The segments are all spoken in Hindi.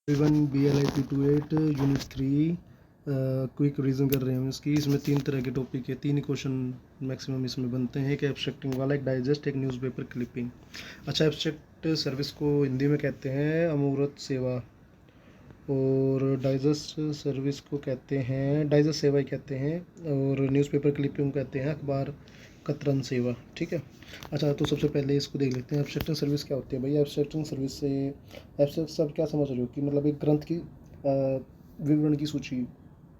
One BLIP 28 unit 3 quick revision कर रहे हैं इसकी। इसमें 3 तरह के टॉपिक है, 3 ही क्वेश्चन मैक्सिमम इसमें बनते हैं। एक एब्स्ट्रैक्टिंग वाला, एक डाइजेस्ट, एक न्यूज़पेपर क्लिपिंग। अच्छा, एब्स्ट्रैक्ट सर्विस को हिंदी में कहते हैं अमूर्त सेवा, और डाइजेस्ट सर्विस को कहते हैं डाइजेस्ट सेवा ही कहते हैं, और न्यूज़पेपर क्लिपिंग कहते हैं अखबार कतरन सेवा। ठीक है। अच्छा, तो सबसे पहले इसको देख लेते हैं। एब्स्ट्रैक्टिंग सर्विस क्या होती है भाई? एब्स्ट्रैक्टिंग सर्विस से एब्स्ट्रैक्ट सब क्या समझ रहे हो कि मतलब एक ग्रंथ की विवरण की सूची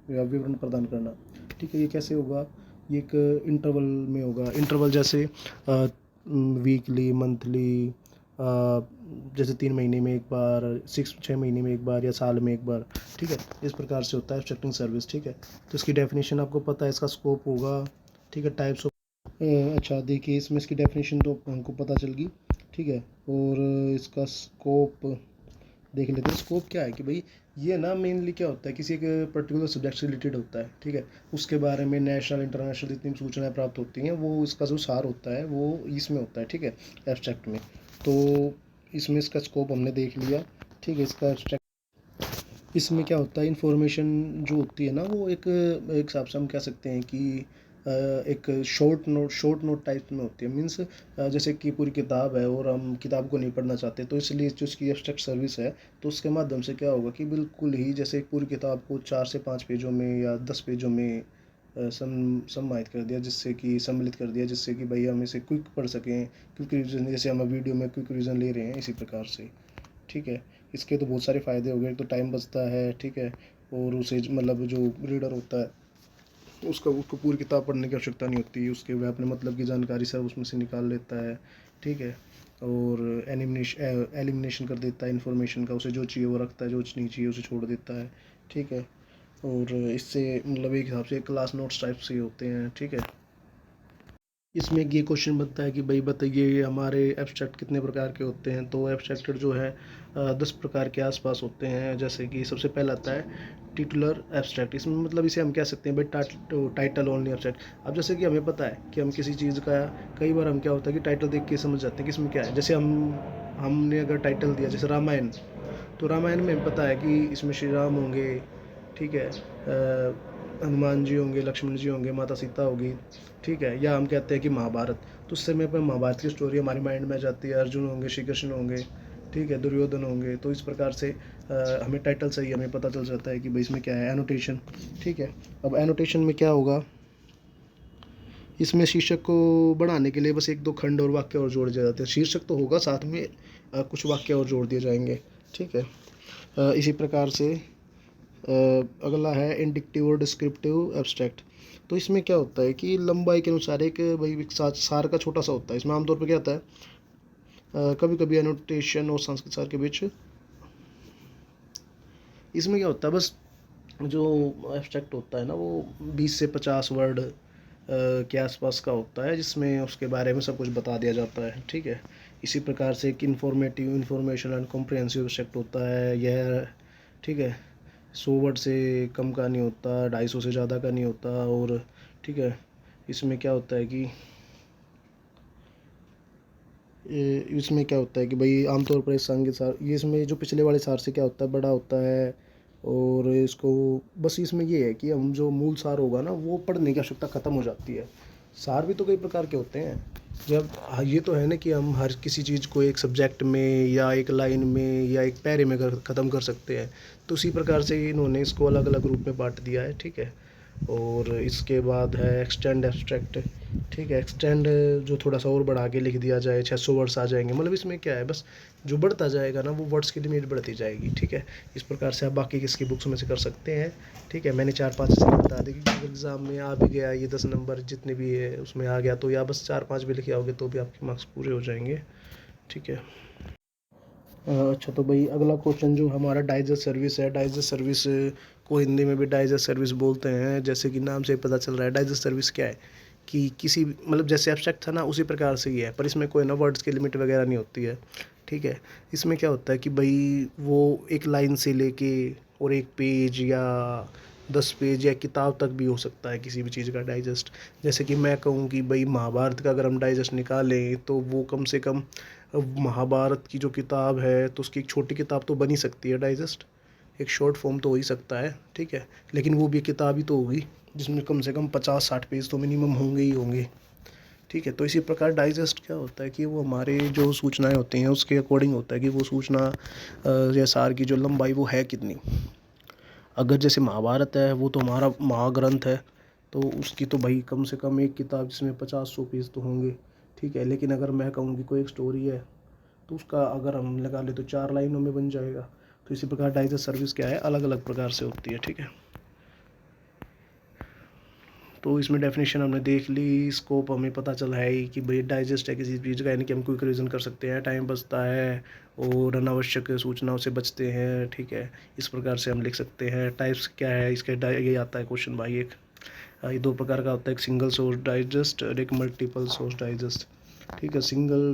या विवरण प्रदान करना। ठीक है, ये कैसे होगा? ये एक इंटरवल में होगा। इंटरवल जैसे वीकली, मंथली, जैसे 3 महीने में एक बार, 6 महीने में एक बार, या साल में एक बार। ठीक है, इस प्रकार से होता है एब्स्ट्रैक्टिंग सर्विस। ठीक है, तो इसकी डेफिनेशन आपको पता है, इसका स्कोप होगा। ठीक है, टाइप्स ऑफ अच्छा देखिए, इसमें इसकी डेफिनेशन तो हमको पता चल गई। ठीक है, और इसका स्कोप देख लेते हैं। स्कोप क्या है कि भाई ये ना मेनली क्या होता है, किसी एक पर्टिकुलर सब्जेक्ट से रिलेटेड होता है। ठीक है, उसके बारे में नेशनल इंटरनेशनल जितनी भी सूचनाएं प्राप्त होती हैं, वो इसका जो सार होता है वो इसमें होता है। ठीक है, एब्स्ट्रैक्ट में। तो इसमें इसका स्कोप हमने देख लिया। ठीक है, इसका एब्स्ट्रैक्ट इसमें क्या होता है, इन्फॉर्मेशन जो होती है ना, वो एक हिसाब से हम कह सकते हैं कि एक शॉर्ट नोट टाइप में होती है। मीन्स जैसे कि पूरी किताब है और हम किताब को नहीं पढ़ना चाहते, तो इसलिए जो इसकी एब्स्ट्रैक्ट सर्विस है, तो उसके माध्यम से क्या होगा कि बिल्कुल ही जैसे पूरी किताब को 4 से 5 पेजों में या 10 पेजों में सम्मानित कर दिया, जिससे कि सम्मिलित कर दिया, जिससे कि भाई हम इसे क्विक पढ़ सकें। क्विक रिविजन, जैसे हम वीडियो में क्विक रिविजन ले रहे हैं, इसी प्रकार से। ठीक है, इसके तो बहुत सारे फ़ायदे हो गए। तो टाइम बचता है। ठीक है, और उसे मतलब जो रीडर होता है उसको पूरी किताब पढ़ने की आवश्यकता नहीं होती, उसके वह अपने मतलब की जानकारी सब उसमें से निकाल लेता है। ठीक है, और एलिमिनेशन कर देता है इन्फॉर्मेशन का, उसे जो चाहिए वो रखता है, जो नहीं चाहिए उसे छोड़ देता है। ठीक है, और इससे मतलब एक हिसाब से क्लास नोट्स टाइप से होते हैं। ठीक है, इसमें ये क्वेश्चन बनता है कि भाई बताइए हमारे एब्स्ट्रैक्ट कितने प्रकार के होते हैं। तो एब्स्ट्रैक्ट जो है 10 प्रकार के आसपास होते हैं। जैसे कि सबसे पहला आता है टिटुलर एब्स्ट्रैक्ट। इसमें मतलब इसे हम कह सकते हैं भाई टाइटल ओनली एब्स्ट्रैक्ट। अब जैसे कि हमें पता है कि हम किसी चीज़ का, कई बार हम क्या होता है कि टाइटल देख के समझ जाते हैं कि इसमें क्या है। जैसे हमने अगर टाइटल दिया जैसे रामायण, तो रामायण में हमें पता है कि इसमें श्री राम होंगे। ठीक है, हनुमान जी होंगे, लक्ष्मण जी होंगे, माता सीता होगी। ठीक है, या हम कहते हैं कि महाभारत, तो उस समय पर महाभारत की स्टोरी हमारी माइंड में आ जाती है। अर्जुन होंगे, श्री कृष्ण होंगे। ठीक है, दुर्योधन होंगे। तो इस प्रकार से हमें टाइटल से ही हमें पता चल जाता है कि भाई इसमें क्या है। एनोटेशन। ठीक है, अब एनोटेशन में क्या होगा, इसमें शीर्षक को बढ़ाने के लिए बस 1-2 खंड और वाक्य और जोड़ दिए जाते हैं। शीर्षक तो होगा, साथ में कुछ वाक्य और जोड़ दिए जाएंगे। ठीक है, इसी प्रकार से अगला है इंडिक्टिव और डिस्क्रिप्टिव एब्स्ट्रैक्ट। तो इसमें क्या होता है कि लंबाई के अनुसार एक भाई एक सार का छोटा सा होता है। इसमें आमतौर पर क्या होता है, कभी कभी एनोटेशन और सांस्कृतिक सार के बीच, इसमें क्या होता है, बस जो एब्स्ट्रैक्ट होता है ना, वो 20 से 50 वर्ड के आसपास का होता है, जिसमें उसके बारे में सब कुछ बता दिया जाता है। ठीक है, इसी प्रकार से एक इंफॉर्मेशन एंड कॉम्प्रिहेंसिव एब्स्ट्रैक्ट होता है यह। ठीक है, 100 वर्ड से कम का नहीं होता, 250 से ज़्यादा का नहीं होता। और ठीक है, इसमें क्या होता है कि इसमें क्या होता है कि भाई आमतौर पर इस संग सार, ये इसमें जो पिछले वाले सार से क्या होता है, बड़ा होता है। और इसको बस इसमें ये है कि हम जो मूल सार होगा ना, वो पढ़ने की आवश्यकता ख़त्म हो जाती है। सार भी तो कई प्रकार के होते हैं। जब ये तो है ना कि हम हर किसी चीज़ को एक सब्जेक्ट में या एक लाइन में या एक पैरे में ख़त्म कर सकते हैं। तो उसी प्रकार से इन्होंने इसको अलग अलग रूप में बांट दिया है। ठीक है, और इसके बाद है एक्सटेंड एब्स्ट्रैक्ट। ठीक है, एक्सटेंड जो थोड़ा सा और बढ़ा के लिख दिया जाए, 600 वर्ड्स आ जाएंगे। मतलब इसमें क्या है, बस जो बढ़ता जाएगा ना, वो वर्ड्स की लिमिट बढ़ती जाएगी। ठीक है, इस प्रकार से आप बाकी किसकी बुक्स में से कर सकते हैं। ठीक है, मैंने 4-5 ऐसे बता दी कि एग्ज़ाम में आ भी गया ये 10 नंबर जितने भी है उसमें आ गया, तो या बस 4-5 भी लिखे आओगे तो भी आपके मार्क्स पूरे हो जाएंगे। ठीक है। अच्छा, तो भाई अगला क्वेश्चन जो हमारा डाइजेस्ट सर्विस है। डाइजेस्ट सर्विस को हिंदी में भी डाइजेस्ट सर्विस बोलते हैं। जैसे कि नाम से ही पता चल रहा है, डाइजेस्ट सर्विस क्या है कि किसी मतलब जैसे एब्स्ट्रैक्ट था ना, उसी प्रकार से ही है, पर इसमें कोई ना वर्ड्स की लिमिट वगैरह नहीं होती है। ठीक है, इसमें क्या होता है कि भाई वो एक लाइन से लेके और एक पेज या 10 पेज या किताब तक भी हो सकता है किसी भी चीज़ का डाइजेस्ट। जैसे कि मैं कहूँ कि भाई महाभारत का अगर हम डाइजेस्ट निकालें, तो वो कम से कम, अब महाभारत की जो किताब है तो उसकी एक छोटी किताब तो बन ही सकती है डाइजेस्ट। एक शॉर्ट फॉर्म तो हो ही सकता है, ठीक है, लेकिन वो भी किताब ही तो होगी जिसमें कम से कम 50-60 पेज तो मिनिमम होंगे ही होंगे, ठीक है। तो इसी प्रकार डाइजेस्ट क्या होता है कि वो हमारे जो सूचनाएं होती हैं उसके अकॉर्डिंग होता है कि वो सूचना या सार की जो लंबाई वो है कितनी। अगर जैसे महाभारत है वो तो हमारा महाग्रंथ है, तो उसकी तो भाई कम से कम एक किताब जिसमें 50-100 पेज तो होंगे, ठीक है। लेकिन अगर मैं कहूँ कि कोई एक स्टोरी है तो उसका अगर हम लगा ले तो 4 लाइनों में बन जाएगा। तो इसी प्रकार डाइजेस्ट सर्विस क्या है, अलग अलग प्रकार से होती है, ठीक है। तो इसमें डेफिनेशन हमने देख ली, स्कोप हमें पता चला है ही कि भाई डाइजेस्ट है किसी चीज़ का, यानी कि हम क्विक रिवीजन कर सकते हैं, टाइम बचता है और अनावश्यक सूचनाओं से बचते हैं, ठीक है। इस प्रकार से हम लिख सकते हैं। टाइप्स क्या है इसके, ये आता है क्वेश्चन भाई एक, ये 2 प्रकार का होता है, एक सिंगल सोर्स डाइजेस्ट और एक मल्टीपल सोर्स डाइजेस्ट, ठीक है। सिंगल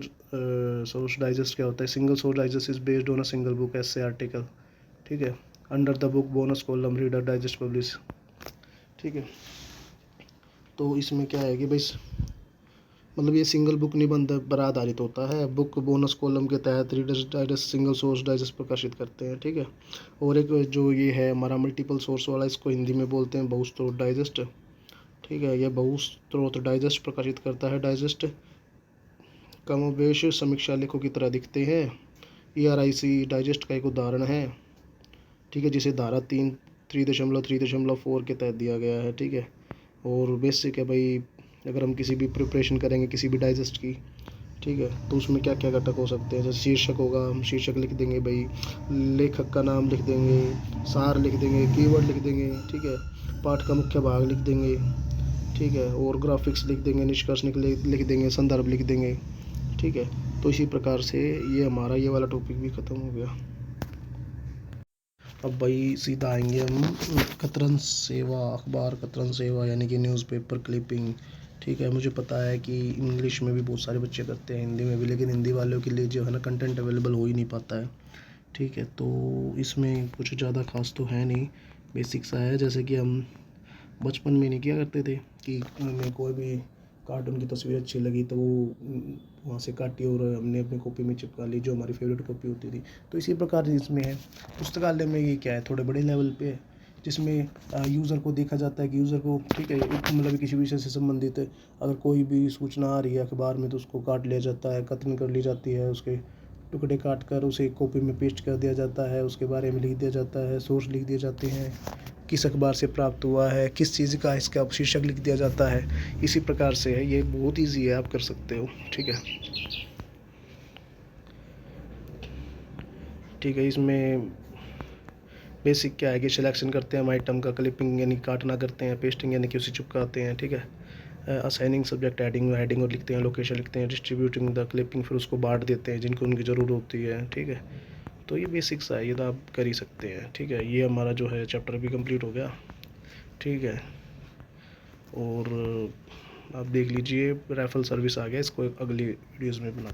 सोर्स डाइजेस्ट क्या होता है, single source digest is based on a single book essay article, ठीक है, under the book bonus column reader digest publish, ठीक है। तो इसमें क्या है कि भाई मतलब ये सिंगल बुक निबंध पर आधारित होता है। बुक बोनस कॉलम के तहत readers digest single source digest प्रकाशित करते हैं, ठीक है। और एक जो ये है हमारा मल्टीपल सोर्स वाला, इसको हिंदी में बोलते हैं बहुस्रोत डाइजेस्ट, ठीक है। यह बहुस्रोत डाइजेस्ट प्रकाशित करता है। डाइजेस्ट कमोबेश समीक्षा लेखों की तरह दिखते हैं। ERIC डाइजेस्ट का एक उदाहरण है, ठीक है, जिसे धारा 3.3.4 के तहत दिया गया है, ठीक है। और बेसिक है भाई, अगर हम किसी भी प्रिपरेशन करेंगे किसी भी डाइजेस्ट की, ठीक है, तो उसमें क्या क्या घटक हो सकते हैं। जैसे शीर्षक होगा, हम शीर्षक लिख देंगे भाई, लेखक का नाम लिख देंगे, सार लिख देंगे, कीवर्ड लिख देंगे, ठीक है, पाठ का मुख्य भाग लिख देंगे, ठीक है, और ग्राफिक्स लिख देंगे, निष्कर्ष लिख देंगे, संदर्भ लिख देंगे, ठीक है। तो इसी प्रकार से ये हमारा ये वाला टॉपिक भी ख़त्म हो गया। अब भाई सीधा आएंगे हम कतरन सेवा, अखबार कतरन सेवा यानी कि न्यूज़पेपर क्लिपिंग, ठीक है। मुझे पता है कि इंग्लिश में भी बहुत सारे बच्चे करते हैं, हिंदी में भी, लेकिन हिंदी वालों के लिए जो है ना कंटेंट अवेलेबल हो ही नहीं पाता है, ठीक है। तो इसमें कुछ ज़्यादा खास तो है नहीं, बेसिक सा है। जैसे कि हम बचपन में नहीं किया करते थे कि हमें कोई भी कार्टून की तस्वीर अच्छी लगी तो वो वहाँ से काटी और हमने अपनी कॉपी में चिपका ली, जो हमारी फेवरेट कॉपी होती थी। तो इसी प्रकार इसमें है। पुस्तकालय में ये क्या है, थोड़े बड़े लेवल पे है, जिसमें यूज़र को देखा जाता है कि यूज़र को, ठीक है, मतलब किसी विषय से संबंधित अगर कोई भी सूचना आ रही है अखबार में तो उसको काट लिया जाता है, कतरन कर ली जाती है, उसके टुकड़े काट कर उसे कॉपी में पेस्ट कर दिया जाता है, उसके बारे में लिख दिया जाता है, सोर्स लिख दिए जाते हैं, किस अखबार से प्राप्त हुआ है, किस चीज़ का इसका शीर्षक लिख दिया जाता है। इसी प्रकार से है, ये बहुत ईजी है, आप कर सकते हो, ठीक है। ठीक है, इसमें बेसिक क्या है कि सिलेक्शन करते हैं हम आइटम का, क्लिपिंग यानी काटना करते हैं, पेस्टिंग यानी कि उसे चिपकाते हैं, ठीक है। असाइनिंग सब्जेक्ट हेडिंग और लिखते हैं, लोकेशन लिखते हैं, डिस्ट्रीब्यूटिंग द क्लिपिंग, फिर उसको बांट देते हैं जिनको उनकी ज़रूरत होती है, ठीक है। तो ये बेसिक सा है, ये तो आप कर ही सकते हैं, ठीक है। ये हमारा जो है चैप्टर भी कंप्लीट हो गया, ठीक है। और आप देख लीजिए रेफरल सर्विस आ गया, इसको अगली वीडियोज़ में बना